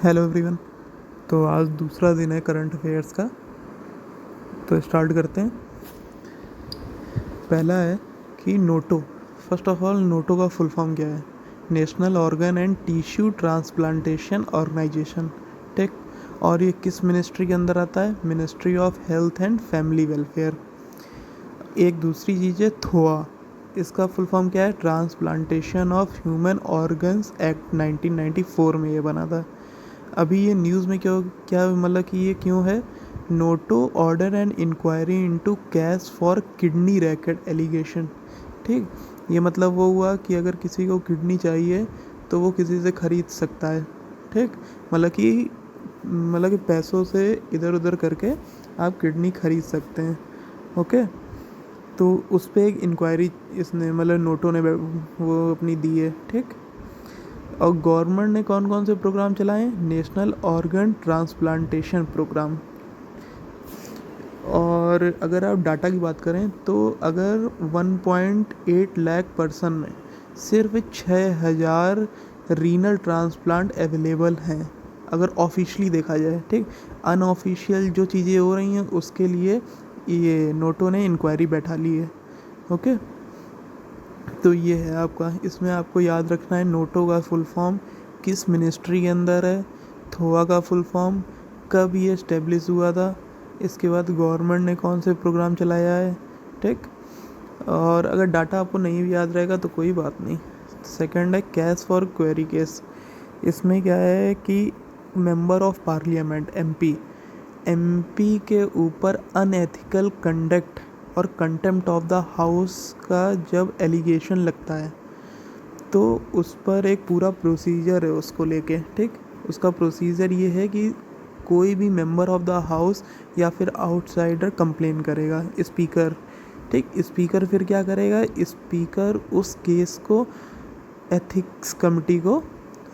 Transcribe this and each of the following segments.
Hello everyone. तो आज दूसरा दिन है करंट अफेयर्स का, तो स्टार्ट करते हैं। पहला है कि NOTTO. First of all, NOTTO का फुल फॉर्म क्या है? National organ and tissue transplantation organisation. ठीक। और ये किस मिनिस्ट्री के अंदर आता है? Ministry of health and family welfare. एक दूसरी चीज़ है थोआ। इसका फुल फॉर्म क्या है? Transplantation of human organs act 1994 में ये बना था। अभी ये न्यूज़ में क्यों, क्या मतलब कि ये क्यों है? NOTTO order and inquiry into cash for kidney racket allegation. ठीक। ये मतलब वो हुआ कि अगर किसी को किडनी चाहिए तो वो किसी से ख़रीद सकता है। ठीक। मतलब कि पैसों से इधर उधर करके आप किडनी ख़रीद सकते हैं। ओके। तो उस पर एक इंक्वायरी इसने मतलब नोटो ने वो अपनी दी है। ठीक। और गवर्नमेंट ने कौन कौन से प्रोग्राम चलाए? National organ transplantation programme. और अगर आप डाटा की बात करें तो अगर 1.8 लाख पर्सन में सिर्फ 6000 रीनल ट्रांसप्लांट अवेलेबल हैं, अगर ऑफिशियली देखा जाए। ठीक। अनऑफिशियल जो चीज़ें हो रही हैं उसके लिए ये नोटो ने इंक्वायरी बैठा ली है। ओके। तो ये है आपका, इसमें आपको याद रखना है नोटो का फुल फॉर्म किस मिनिस्ट्री के अंदर है, थोआ का फुल फॉर्म कब ये इस्टेब्लिश हुआ था, इसके बाद गवर्नमेंट ने कौन से प्रोग्राम चलाया है। ठीक। और अगर डाटा आपको नहीं भी याद रहेगा तो कोई बात नहीं। सेकंड है कैश फॉर क्वेरी केस। इसमें क्या है कि मेंबर ऑफ पार्लियामेंट एमपी के ऊपर अनएथिकल कंडक्ट और कंटेम्प्ट ऑफ द हाउस का जब एलिगेशन लगता है तो उस पर एक पूरा प्रोसीजर है उसको लेके। ठीक। उसका प्रोसीजर ये है कि कोई भी मेंबर ऑफ द हाउस या फिर आउटसाइडर कंप्लेन करेगा स्पीकर। ठीक। स्पीकर फिर क्या करेगा? स्पीकर उस केस को एथिक्स कमेटी को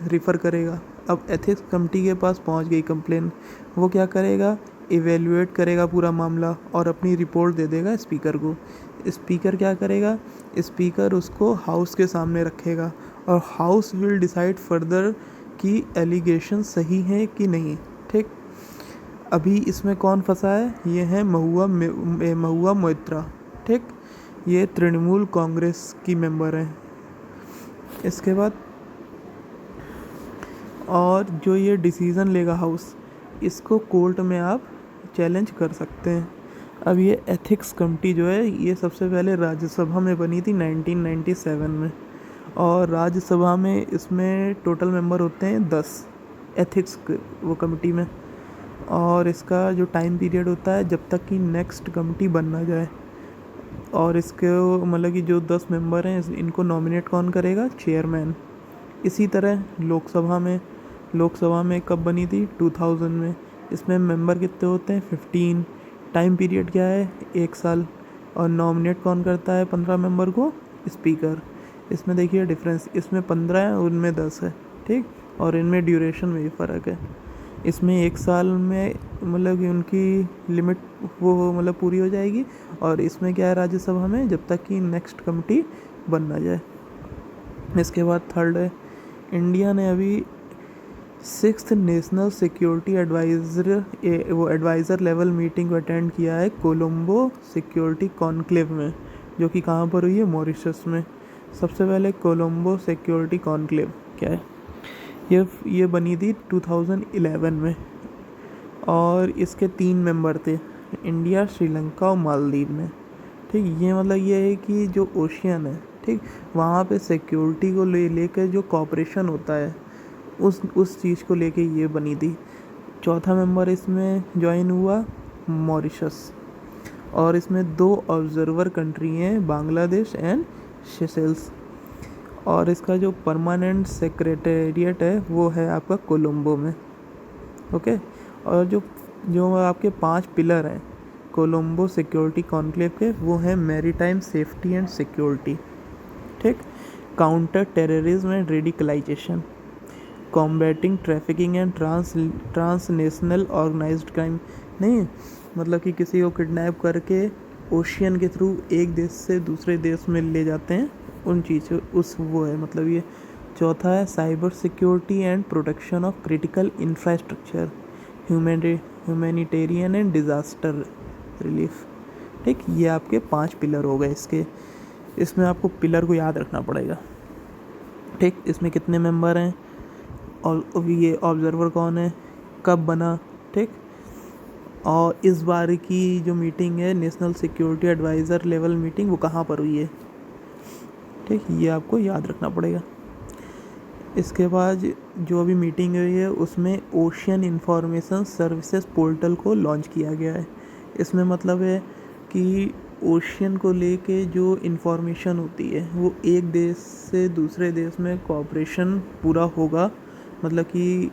रिफ़र करेगा। अब एथिक्स कमेटी के पास पहुंच गई कंप्लेन, वो क्या करेगा? इवेल्युएट करेगा पूरा मामला और अपनी रिपोर्ट दे देगा स्पीकर को। स्पीकर क्या करेगा? स्पीकर उसको हाउस के सामने रखेगा और हाउस विल डिसाइड फर्दर कि एलिगेशन सही है कि नहीं। ठीक। अभी इसमें कौन फंसा है? ये है महुआ मोइत्रा। ठीक। ये तृणमूल कांग्रेस की मेंबर हैं। इसके बाद और जो ये डिसीज़न लेगा हाउस, इसको कोर्ट में आप चैलेंज कर सकते हैं। अब ये एथिक्स कमेटी जो है ये सबसे पहले राज्यसभा में बनी थी 1997 में, और राज्यसभा में इसमें टोटल मेंबर होते हैं 10 एथिक्स वो कमेटी में। और इसका जो टाइम पीरियड होता है जब तक कि नेक्स्ट कमेटी बन ना जाए। और इसके मतलब कि जो 10 मेंबर हैं इनको नॉमिनेट कौन करेगा? चेयरमैन। इसी तरह लोकसभा में कब बनी थी? 2000 में। इसमें मेंबर कितने होते हैं? 15। टाइम पीरियड क्या है? 1 साल। और नॉमिनेट कौन करता है 15 मेंबर को? स्पीकर। इसमें देखिए डिफरेंस, इसमें 15 है और उनमें 10 है। ठीक। और इनमें ड्यूरेशन में भी फ़र्क है। इसमें 1 साल में मतलब कि उनकी लिमिट वो मतलब पूरी हो जाएगी, और इसमें क्या है राज्यसभा में जब तक कि नेक्स्ट कमेटी बन ना जाए। इसके बाद थर्ड है, इंडिया ने अभी 6th national security adviser level meeting को अटेंड किया है कोलंबो सिक्योरिटी कॉन्क्लेव में, जो कि कहाँ पर हुई है? मॉरिशस में। सबसे पहले कोलंबो सिक्योरिटी कॉन्क्लेव क्या है? ये बनी थी 2011 में, और इसके 3 मेंबर थे, इंडिया, श्रीलंका और मालदीव में। ठीक। ये मतलब ये है कि जो ओशियन है, ठीक, वहाँ पे सिक्योरिटी को लेकर जो कॉपरेशन होता है उस चीज़ को लेके ये बनी थी। चौथा मेंबर इसमें ज्वाइन हुआ मॉरिशस, और इसमें 2 ऑब्जर्वर कंट्री हैं, बांग्लादेश एंड सेशेल्स। और इसका जो परमानेंट सेक्रेटेरिएट है वो है आपका कोलंबो में। ओके। और जो आपके 5 पिलर हैं कोलंबो सिक्योरिटी कॉन्क्लेव के, वो हैं मैरीटाइम सेफ्टी एंड सिक्योरिटी। ठीक। Counter terrorism and radicalisation, combating trafficking and transnational organised crime. नहीं, मतलब कि किसी को किडनैप करके ओशियन के थ्रू एक देश से दूसरे देश में ले जाते हैं, उन चीज़ उस वो है मतलब ये। चौथा है cyber security and protection of critical infrastructure, humanitarian and disaster relief. ठीक, ये आपके 5 पिलर हो गए इसके। इसमें आपको पिलर को याद रखना पड़ेगा। ठीक, इसमें कितने मेंबर हैं और ये ऑब्जर्वर कौन है, कब बना। ठीक, और इस बार की जो मीटिंग है national security adviser level meeting, वो कहाँ पर हुई है। ठीक, ये आपको याद रखना पड़ेगा। इसके बाद जो अभी मीटिंग हुई है उसमें ओशियन इंफॉर्मेशन सर्विसेज पोर्टल को लॉन्च किया गया है। इसमें मतलब है कि ओशियन को लेके जो इन्फॉर्मेशन होती है वो एक देश से दूसरे देश में कोऑपरेशन पूरा होगा। मतलब कि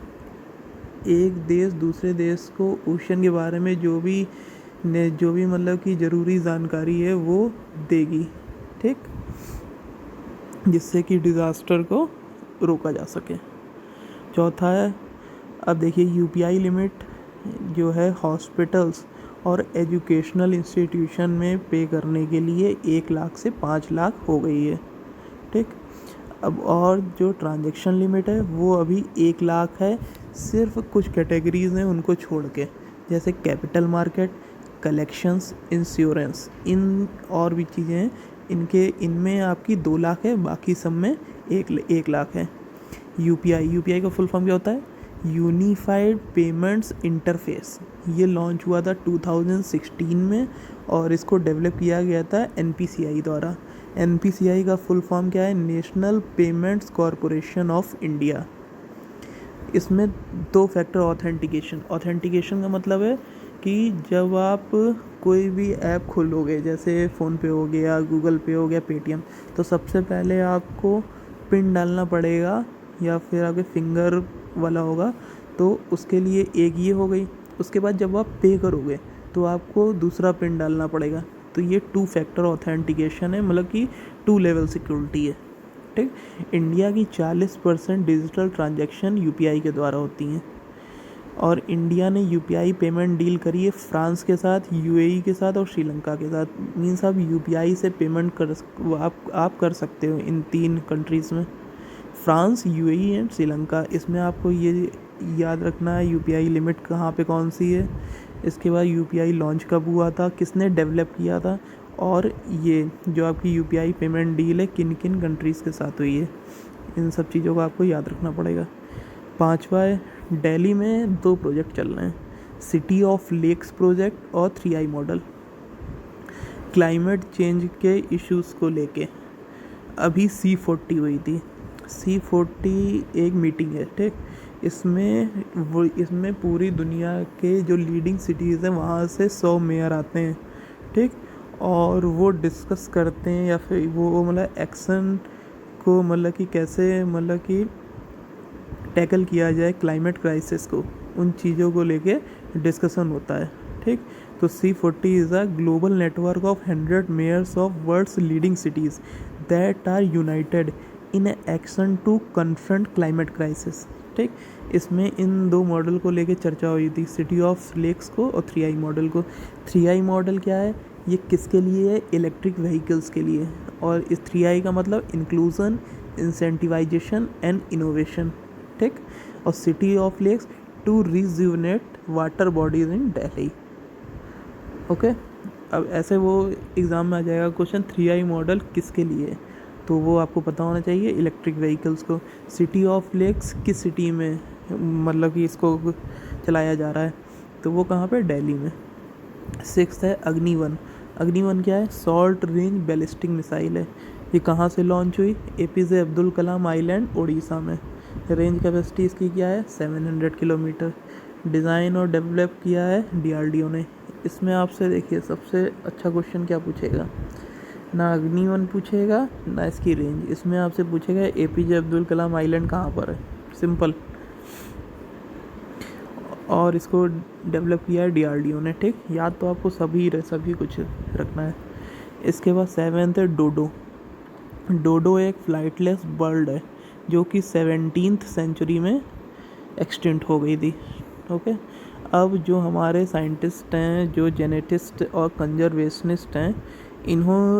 एक देश दूसरे देश को ओशियन के बारे में जो भी मतलब कि ज़रूरी जानकारी है वो देगी। ठीक, जिससे कि डिज़ास्टर को रोका जा सके। चौथा है, अब देखिए यूपीआई लिमिट जो है हॉस्पिटल्स और एजुकेशनल इंस्टीट्यूशन में पे करने के लिए 1 लाख से 5 लाख हो गई है। ठीक, अब और जो ट्रांजैक्शन लिमिट है वो अभी 1 लाख है, सिर्फ कुछ कैटेगरीज हैं उनको छोड़ के, जैसे कैपिटल मार्केट, कलेक्शंस, इंश्योरेंस, इन और भी चीज़ें हैं इनमें आपकी 2 लाख है, बाकी सब में 1 लाख है। यूपीआई का फुल फॉर्म क्या होता है, यूनिफाइड पेमेंट्स इंटरफेस। ये लॉन्च हुआ था 2016 में और इसको डेवलप किया गया था एनपीसीआई द्वारा। एनपीसीआई का फुल फॉर्म क्या है, national payments corporation of India. इसमें 2 फैक्टर ऑथेंटिकेशन का मतलब है कि जब आप कोई भी ऐप खोलोगे, जैसे फ़ोनपे हो गया, गूगल पे हो गया, पेटीएम, तो सबसे पहले आपको पिन डालना पड़ेगा या फिर आपके फिंगर वाला होगा, तो उसके लिए एक ये हो गई। उसके बाद जब आप पे करोगे तो आपको दूसरा पिन डालना पड़ेगा। तो ये 2 फैक्टर ऑथेंटिकेशन है, मतलब कि 2 लेवल सिक्योरिटी है। ठीक, इंडिया की 40% डिजिटल ट्रांजैक्शन यूपीआई के द्वारा होती हैं और इंडिया ने यूपीआई पेमेंट डील करी है फ्रांस के साथ, यूएई के साथ और श्रीलंका के साथ। मीन्स आप यूपीआई से पेमेंट आप कर सकते हो इन 3 कंट्रीज़ में, फ्रांस, यूएई एंड श्रीलंका। इसमें आपको ये याद रखना है यूपीआई लिमिट कहाँ पे कौन सी है, इसके बाद यूपीआई लॉन्च कब हुआ था, किसने डेवलप किया था, और ये जो आपकी यूपीआई पेमेंट डील है किन किन कंट्रीज़ के साथ हुई है। इन सब चीज़ों को आपको याद रखना पड़ेगा। 5वां है, दिल्ली में 2 प्रोजेक्ट चल रहे हैं, सिटी ऑफ लेक्स प्रोजेक्ट और 3i मॉडल। क्लाइमेट चेंज के इश्यूज़ को लेके अभी C40 हुई थी। C40 एक मीटिंग है। ठीक, इसमें पूरी दुनिया के जो लीडिंग सिटीज़ हैं वहाँ से 100 मेयर आते हैं। ठीक, और वो डिस्कस करते हैं या फिर वो मतलब एक्शन को मतलब कि कैसे मतलब कि टैकल किया जाए क्लाइमेट क्राइसिस को, उन चीज़ों को लेके डिस्कशन होता है। ठीक, तो C40 is a global network of 100 mayors of world's leading cities that are united in action to confront climate crisis. ठीक, इसमें इन 2 मॉडल को लेके चर्चा हुई थी, सिटी ऑफ लेक्स को और 3i मॉडल को। 3i मॉडल क्या है, ये किसके लिए है, इलेक्ट्रिक व्हीकल्स के लिए, और इस 3i का मतलब इंक्लूजन, इंसेंटिवाइजेशन एंड इनोवेशन। ठीक, और city of lakes to rejuvenate water bodies in Delhi. Okay, अब ऐसे वो एग्ज़ाम में आ जाएगा क्वेश्चन 3i मॉडल किसके लिए, तो वो आपको पता होना चाहिए, इलेक्ट्रिक व्हीकल्स को। सिटी ऑफ लेक्स किस सिटी में मतलब कि इसको चलाया जा रहा है, तो वो कहाँ पे, दिल्ली में। 6 है अग्नि-1। अग्नि-1 क्या है, शॉर्ट रेंज बैलिस्टिक मिसाइल है। ये कहाँ से लॉन्च हुई, एपीजे अब्दुल कलाम आइलैंड उड़ीसा में। रेंज कैपेसिटी इसकी क्या है, 700 किलोमीटर। डिज़ाइन और डेवलप किया है डीआरडीओ ने। इसमें आपसे देखिए सबसे अच्छा क्वेश्चन क्या पूछेगा, ना अग्नि-1 पूछेगा ना इसकी रेंज, इसमें आपसे पूछेगा एपीजे अब्दुल कलाम आइलैंड कहाँ पर है, सिंपल। और इसको डेवलप किया है डीआरडीओ ने। ठीक, याद तो आपको सभी कुछ रखना है। इसके बाद 7th है डोडो। डोडो एक फ्लाइटलेस बर्ड है जो कि 17th सेंचुरी में एक्सटिंक्ट हो गई थी। ओके, अब जो हमारे साइंटिस्ट हैं, जो जेनेटिस्ट और कंजर्वेशनिस्ट हैं,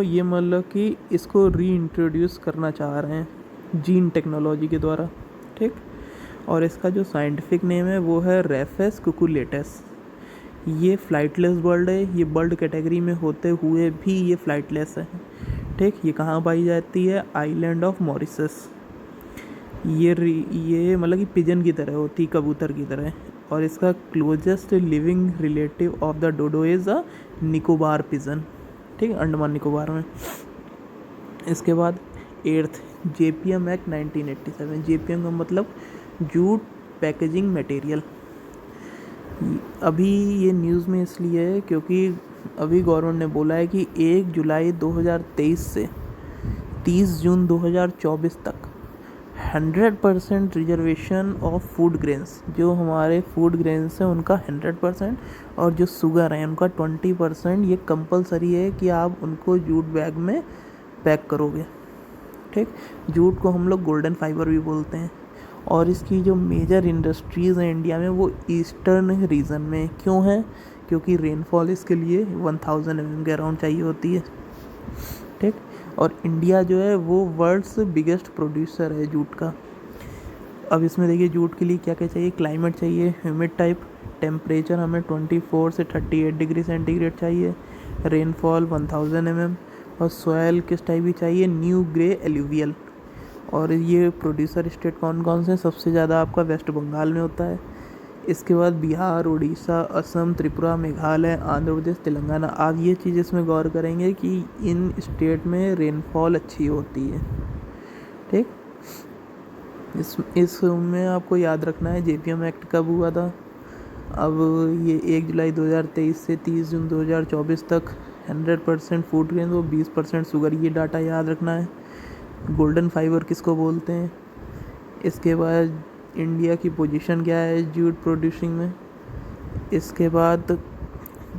ये मतलब कि इसको री इंट्रोड्यूस करना चाह रहे हैं। जीन टेक्नोलॉजी के द्वारा, ठीक। और इसका जो साइंटिफिक नेम है वो है रेफेस कुकुलेटस। ये फ्लाइटलेस बर्ड है, ये बर्ड कैटेगरी में होते हुए भी ये फ्लाइटलेस है, ठीक। ये कहाँ पाई जाती है? Island of Mauritius. ये मतलब कि पिजन की तरह होती, कबूतर की तरह। और इसका closest living relative of the dodo is a Nicobar pigeon, ठीक, अंडमान निकोबार में। इसके बाद 8th JPM एक्ट 1987। JPM का मतलब जूट पैकेजिंग मटेरियल। अभी ये न्यूज़ में इसलिए है क्योंकि अभी गवर्नमेंट ने बोला है कि 1 जुलाई 2023 से 30 जून 2024 तक 100% रिजर्वेशन ऑफ फूड ग्रेन्स, जो हमारे फूड ग्रेन्स हैं उनका 100%, और जो शुगर है उनका 20%, ये कंपलसरी है कि आप उनको जूट बैग में पैक करोगे, ठीक। जूट को हम लोग गोल्डन फाइबर भी बोलते हैं। और इसकी जो मेजर इंडस्ट्रीज़ हैं इंडिया में वो ईस्टर्न रीजन में क्यों है? क्योंकि रेनफॉल इसके लिए 1000 mm के अराउंड चाहिए होती है, ठीक। और इंडिया जो है वो वर्ल्ड्स बिगेस्ट प्रोड्यूसर है जूट का। अब इसमें देखिए जूट के लिए क्या क्या चाहिए। क्लाइमेट चाहिए ह्यूमिड टाइप, टेम्परेचर हमें 24 से 38 डिग्री सेंटीग्रेड चाहिए, रेनफॉल 1000 mm, और सॉयल किस टाइप की चाहिए? New grey alluvial. और ये प्रोड्यूसर स्टेट कौन कौन से? सबसे ज़्यादा आपका वेस्ट बंगाल में होता है। इसके बाद बिहार, उड़ीसा, असम, त्रिपुरा, मेघालय, आंध्र प्रदेश, तेलंगाना। आप ये चीज़ इसमें गौर करेंगे कि इन स्टेट में रेनफॉल अच्छी होती है, ठीक। इसमें आपको याद रखना है JPM एक्ट कब हुआ था। अब ये 1 जुलाई 2023 से 30 जून 2024 तक 100% फूड ग्रेन और 20% शुगर, ये डाटा याद रखना है। गोल्डन फाइबर किसको बोलते हैं। इसके बाद इंडिया की पोजीशन क्या है जूट प्रोड्यूसिंग में। इसके बाद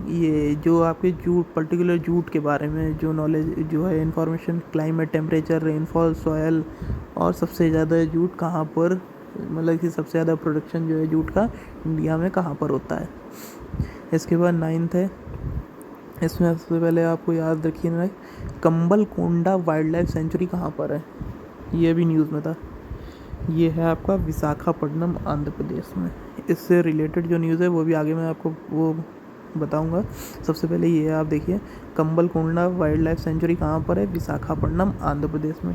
ये जो आपके जूट, पर्टिकुलर जूट के बारे में जो नॉलेज जो है, information, climate, temperature, rainfall, soil, और सबसे ज़्यादा जूट कहाँ पर, मतलब कि सबसे ज़्यादा प्रोडक्शन जो है जूट का इंडिया में कहाँ पर होता है। इसके बाद 9th है, इसमें सबसे पहले आपको याद रखिए ना, कंबल कोंडा वाइल्ड लाइफ सेंचुरी कहाँ पर है, ये भी न्यूज़ में था। ये है आपका विशाखापट्टनम, आंध्र प्रदेश में। इससे रिलेटेड जो न्यूज़ है वो भी आगे मैं आपको वो बताऊंगा। सबसे पहले ये आप देखिए, कंबल कोंडा वाइल्ड लाइफ सेंचुरी कहाँ पर है? विशाखापट्टनम, आंध्र प्रदेश में।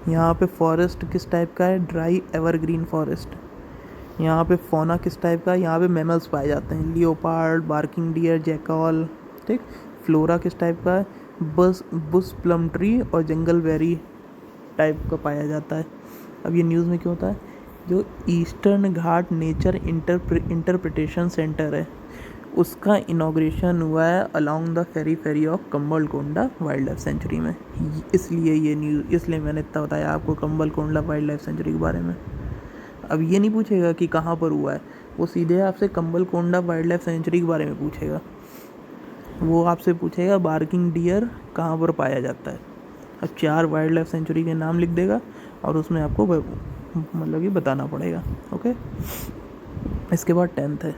यहाँ पे फॉरेस्ट किस टाइप का है? Dry evergreen forest. यहाँ पे फौना किस टाइप का है? यहाँ पे मैमल्स पाए जाते हैं, लियोपार्ड, बार्किंग डियर, जैकॉल, ठीक। फ्लोरा किस टाइप का है? बुश प्लम ट्री और जंगल बेरी टाइप का पाया जाता है। अब ये न्यूज़ में क्यों होता है? जो ईस्टर्न घाट नेचर इंटरप्रिटेशन सेंटर है उसका इनॉग्रेशन हुआ है अलोंग द फेरी ऑफ कंबल कोंडा वाइल्ड लाइफ सेंचुरी में। इसलिए ये न्यूज़, इसलिए मैंने इतना बताया आपको कंबल कोंडा वाइल्ड लाइफ सेंचुरी के बारे में। अब ये नहीं पूछेगा कि कहाँ पर हुआ है, वो सीधे आपसे कंबल कोंडा वाइल्ड लाइफ सेंचुरी के बारे में पूछेगा। वो आपसे पूछेगा बार्किंग डियर कहाँ पर पाया जाता है। अब 4 वाइल्ड लाइफ सेंचुरी के नाम लिख देगा और उसमें आपको मतलब कि बताना पड़ेगा, ओके। इसके बाद 10th है,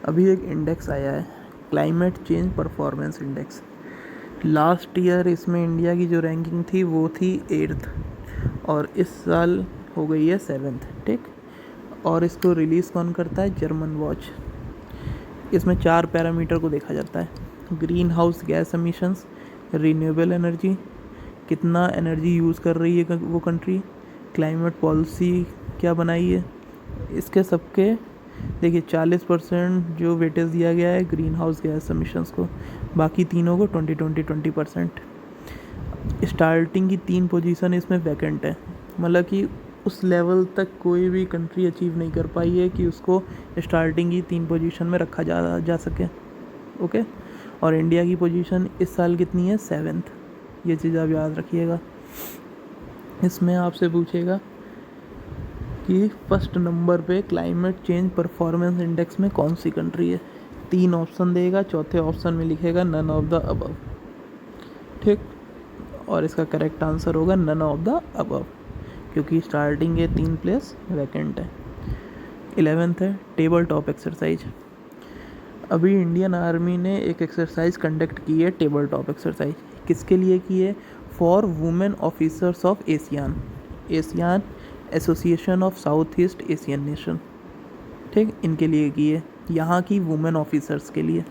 अभी एक इंडेक्स आया है, climate change performance index. Last year इसमें इंडिया की जो रैंकिंग थी वो थी 8th, और इस साल हो गई है 7th, ठीक। और इसको रिलीज़ कौन करता है? German watch. इसमें 4 पैरामीटर को देखा जाता है, green house gas emissions, renewable energy, कितना एनर्जी यूज़ कर रही है वो कंट्री, क्लाइमेट पॉलिसी क्या बनाई है। इसके सबके देखिए 40% जो वेटेज दिया गया है ग्रीन हाउस गैस एमिशंस को, बाकी तीनों को 20% स्टार्टिंग की 3 पोजीशन इसमें वैकेंट है, मतलब कि उस लेवल तक कोई भी कंट्री अचीव नहीं कर पाई है कि उसको स्टार्टिंग की 3 पोजीशन में रखा जा सके, ओके। और इंडिया की पोजीशन इस साल कितनी है? 7th। ये चीज़ आप याद रखिएगा। इसमें आपसे पूछेगा कि फर्स्ट नंबर पे क्लाइमेट चेंज परफॉर्मेंस इंडेक्स में कौन सी कंट्री है। 3 ऑप्शन देगा, चौथे ऑप्शन में लिखेगा नन ऑफ द अबव, ठीक। और इसका करेक्ट आंसर होगा नन ऑफ द अबव, क्योंकि स्टार्टिंग के 3 प्लेस वैकेंट है। 11th है टेबल टॉप एक्सरसाइज। अभी इंडियन आर्मी ने एक एक्सरसाइज कंडक्ट की है, टेबल टॉप एक्सरसाइज। किसके लिए की है? For women officers of ASEAN. ASEAN association of south east Asian nation, ठीक, इनके लिए की है, यहाँ की वुमेन ऑफिसर्स के लिए।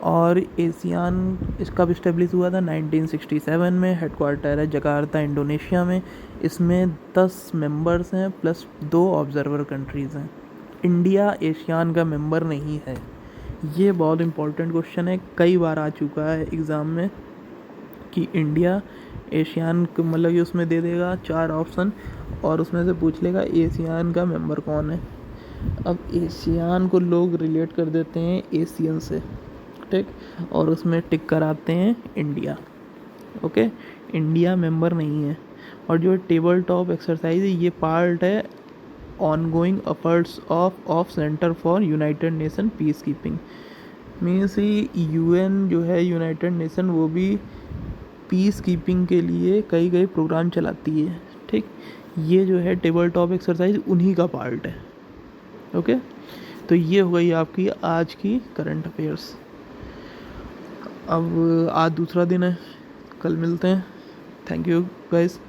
और एशियान इसका इस्टेब्लिश हुआ था 1967 में, हेडक्वार्टर है जकार्ता इंडोनेशिया में। इसमें 10 मेंबर्स हैं प्लस 2 ऑब्जर्वर कंट्रीज़ हैं। इंडिया एशियान का मेंबर नहीं है। ये बहुत इंपॉर्टेंट क्वेश्चन है, कई बार आ चुका है एग्ज़ाम में कि इंडिया एशियान मतलब कि उसमें दे देगा 4 ऑप्शन और उसमें से पूछ लेगा एशियान का मेंबर कौन है। अब एशियान को लोग रिलेट कर देते हैं एशियन से, ठीक, और उसमें टिक कराते हैं इंडिया। ओके, इंडिया मेंबर नहीं है। और जो टेबल टॉप एक्सरसाइज है ये पार्ट है ongoing efforts of centre for United nation peace keeping. Means UN जो है यूनाइटेड नेशन, वो भी पीस कीपिंग के लिए कई कई प्रोग्राम चलाती है, ठीक। ये जो है टेबल टॉप एक्सरसाइज उन्हीं का पार्ट है। ओके, तो ये हो गई आपकी आज की करंट अफेयर्स। अब आज दूसरा दिन है, कल मिलते हैं। Thank you guys.